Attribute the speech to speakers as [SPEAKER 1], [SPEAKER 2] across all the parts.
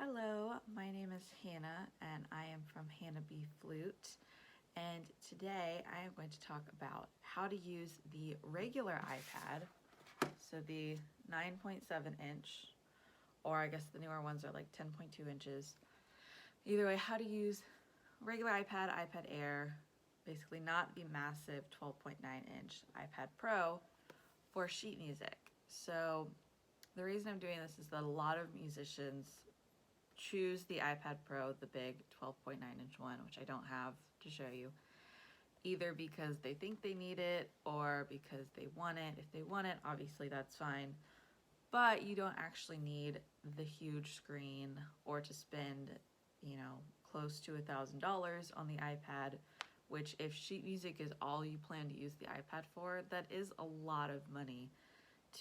[SPEAKER 1] Hello, my name is Hannah and I am from Hannah B. Flute, and today I am going to talk about how to use the regular iPad, so the 9.7 inch, or I guess the newer ones are like 10.2 inches. Either way, how to use regular iPad, iPad Air, basically not the massive 12.9 inch iPad Pro for sheet music. So the reason I'm doing this is that a lot of musicians choose the iPad Pro, the big 12.9 inch one, which I don't have to show you, either because they think they need it or because they want it. If they want it, obviously that's fine, but you don't actually need the huge screen or to spend, close to $1,000 on the iPad, which if sheet music is all you plan to use the iPad for, that is a lot of money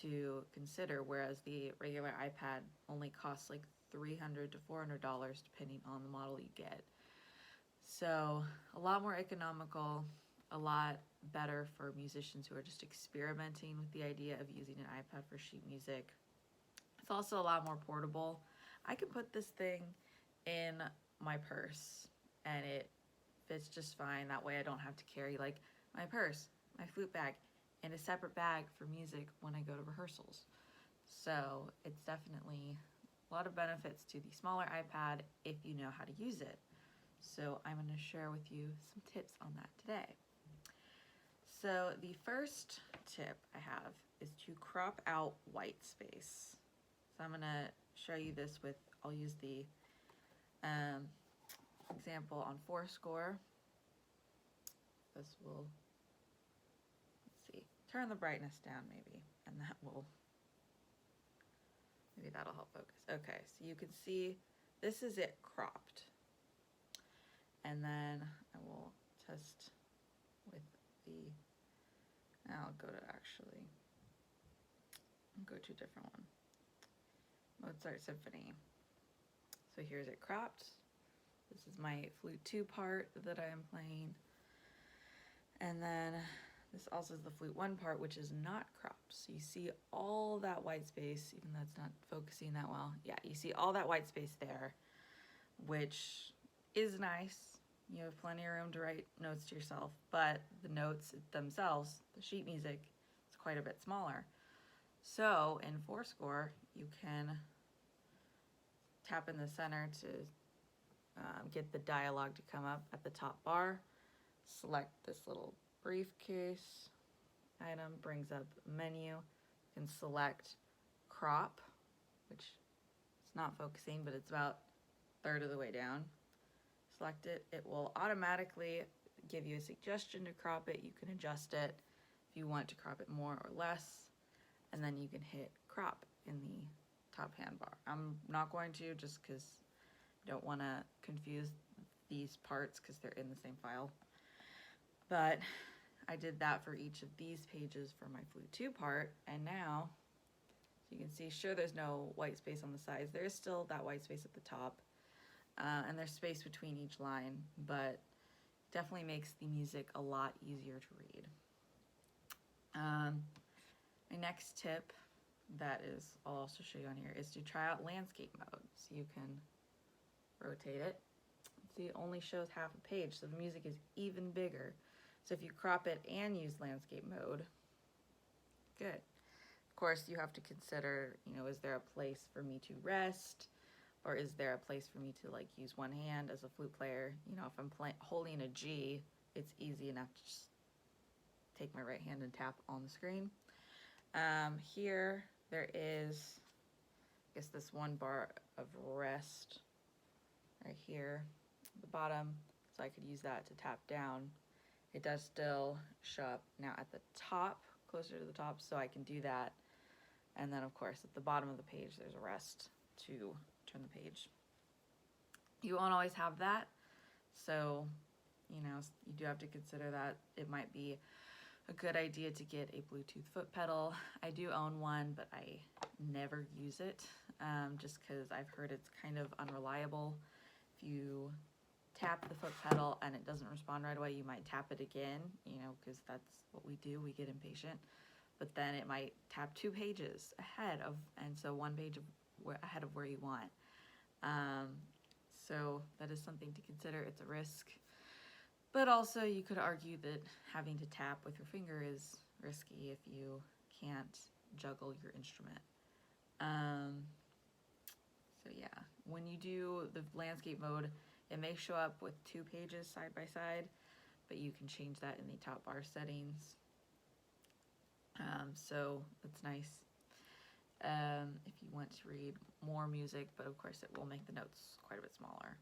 [SPEAKER 1] to consider, whereas the regular iPad only costs like $300 to $400 depending on the model you get. So a lot more economical, a lot better for musicians who are just experimenting with the idea of using an iPad for sheet music. It's also a lot more portable. I can put this thing in my purse and it fits just fine. That way I don't have to carry like my purse, my flute bag, and a separate bag for music when I go to rehearsals. So it's definitely a lot of benefits to the smaller iPad if you know how to use it. So I'm going to share with you some tips on that today. So the first tip I have is to crop out white space. So I'm going to show you this with, I'll use the example on Fourscore. This will, let's see, turn the brightness down maybe, and maybe that'll help focus. Okay, so you can see this is it cropped. And then I will test with I'll go to a different one. Mozart Symphony. So here's it cropped. This is my Flute 2 part that I am playing. And then this also is the Flute 1 part, which is not cropped. So you see all that white space, even though it's not focusing that well. Yeah, you see all that white space there, which is nice. You have plenty of room to write notes to yourself, but the notes themselves, the sheet music, is quite a bit smaller. So in Fourscore, you can tap in the center to get the dialogue to come up at the top bar. Select this little briefcase item, brings up menu. You can select crop, which it's not focusing, but it's about a third of the way down. Select it. It will automatically give you a suggestion to crop it. You can adjust it if you want to crop it more or less, and then you can hit crop in the top handbar. I'm not going to, just because I don't want to confuse these parts because they're in the same file. But I did that for each of these pages for my Flute 2 part, and now so you can see, sure, there's no white space on the sides. There is still that white space at the top, and there's space between each line, but definitely makes the music a lot easier to read. My next tip that is, I'll also show you on here, is to try out landscape mode. So you can rotate it. See, it only shows half a page, so the music is even bigger. So if you crop it and use landscape mode, good. Of course, you have to consider, is there a place for me to rest? Or is there a place for me to like use one hand as a flute player? If I'm holding a G, it's easy enough to just take my right hand and tap on the screen. Here there is, I guess, this one bar of rest right here at the bottom, so I could use that to tap down. It does still show up now at the top, closer to the top, so I can do that. And then of course at the bottom of the page there's a rest to turn the page. You won't always have that, so you do have to consider that it might be a good idea to get a Bluetooth foot pedal. I do own one, but I never use it, just because I've heard it's kind of unreliable. If you tap the foot pedal and it doesn't respond right away, you might tap it again, because that's what we do, we get impatient. But then it might tap 2 pages ahead of, and so 1 page ahead of where you want. So that is something to consider. It's a risk. But also you could argue that having to tap with your finger is risky if you can't juggle your instrument. So yeah, when you do the landscape mode, it may show up with 2 pages side by side, but you can change that in the top bar settings. So that's nice if you want to read more music, but of course it will make the notes quite a bit smaller.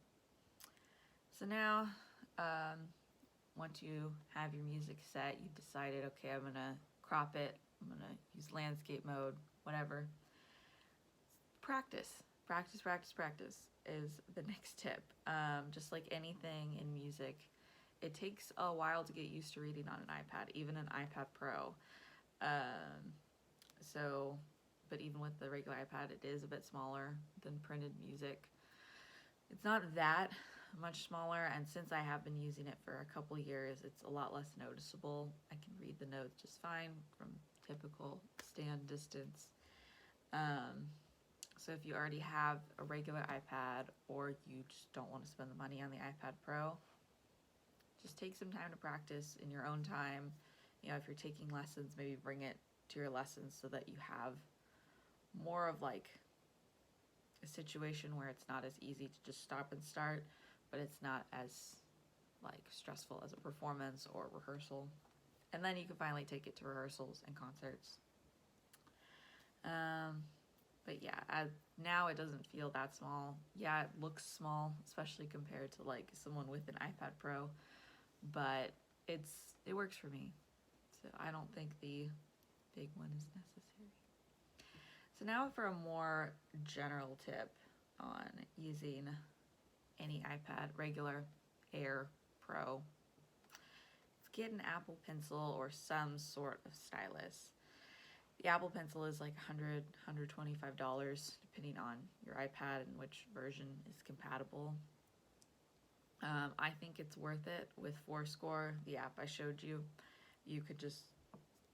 [SPEAKER 1] So now, once you have your music set, you decided, okay, I'm gonna crop it, I'm gonna use landscape mode, whatever. Practice is the next tip. Just like anything in music, it takes a while to get used to reading on an iPad, even an iPad Pro. But even with the regular iPad, it is a bit smaller than printed music. It's not that much smaller, and since I have been using it for a couple years, it's a lot less noticeable. I can read the notes just fine from typical stand distance. So if you already have a regular iPad or you just don't want to spend the money on the iPad Pro, just take some time to practice in your own time. You know, if you're taking lessons, maybe bring it to your lessons so that you have more of like a situation where it's not as easy to just stop and start, but it's not as like stressful as a performance or rehearsal. And then you can finally take it to rehearsals and concerts. But yeah, now it doesn't feel that small. Yeah, it looks small, especially compared to like someone with an iPad Pro, but it works for me. So I don't think the big one is necessary. So now for a more general tip on using any iPad, regular, Air, Pro. Let's get an Apple Pencil or some sort of stylus. The Apple Pencil is like $100, $125, depending on your iPad and which version is compatible. I think it's worth it with Fourscore, the app I showed you. You could just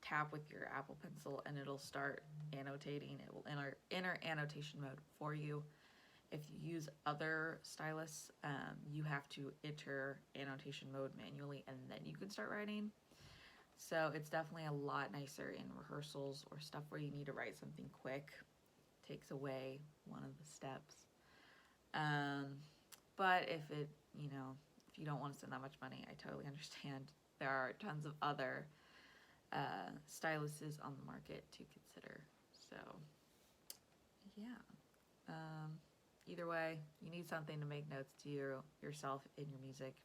[SPEAKER 1] tap with your Apple Pencil and it'll start annotating. It will enter annotation mode for you. If you use other stylus, you have to enter annotation mode manually and then you can start writing. So it's definitely a lot nicer in rehearsals or stuff where you need to write something quick. Takes away one of the steps. But if you don't want to spend that much money, I totally understand. There are tons of other styluses on the market to consider. So yeah. Either way, you need something to make notes to yourself in your music.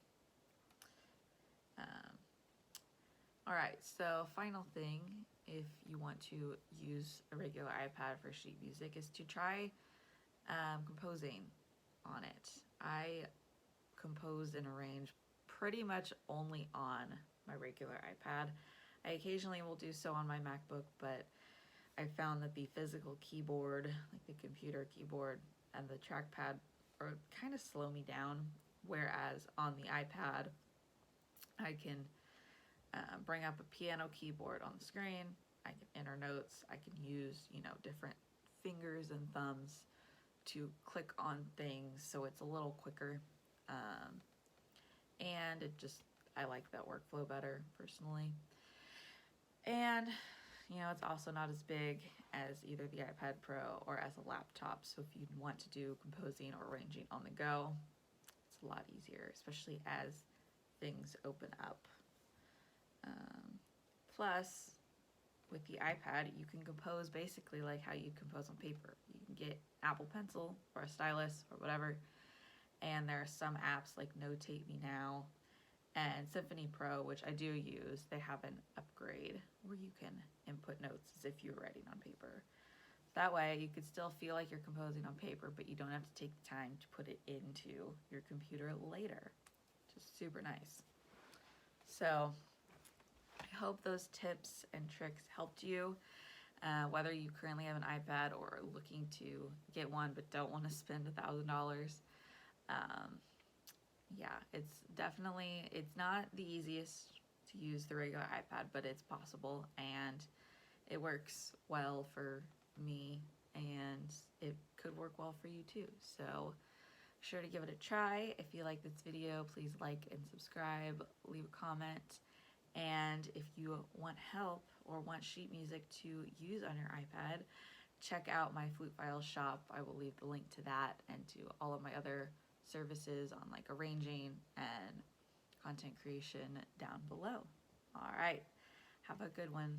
[SPEAKER 1] Alright, so final thing, if you want to use a regular iPad for sheet music, is to try composing on it. I compose and arrange pretty much only on my regular iPad. I occasionally will do so on my MacBook, but I found that the physical keyboard, like the computer keyboard, and the trackpad are kind of slow me down, whereas on the iPad, I can bring up a piano keyboard on the screen, I can enter notes, I can use, different fingers and thumbs to click on things, so it's a little quicker. And I like that workflow better, personally. And, it's also not as big as either the iPad Pro or as a laptop, so if you want to do composing or arranging on the go, it's a lot easier, especially as things open up. Plus, with the iPad, you can compose basically like how you compose on paper. You can get Apple Pencil or a stylus or whatever, and there are some apps like Notate Me Now and Symphony Pro, which I do use. They have an upgrade where you can input notes as if you were writing on paper. That way, you could still feel like you're composing on paper, but you don't have to take the time to put it into your computer later. Just super nice. So, I hope those tips and tricks helped you, whether you currently have an iPad or looking to get one but don't want to spend $1,000. Yeah, it's not the easiest to use the regular iPad, but it's possible and it works well for me and it could work well for you too. So sure to give it a try. If you like this video, please like and subscribe, leave a comment. And if you want help or want sheet music to use on your iPad, check out my Flute Files shop. I will leave the link to that and to all of my other services on like arranging and content creation down below. All right, have a good one.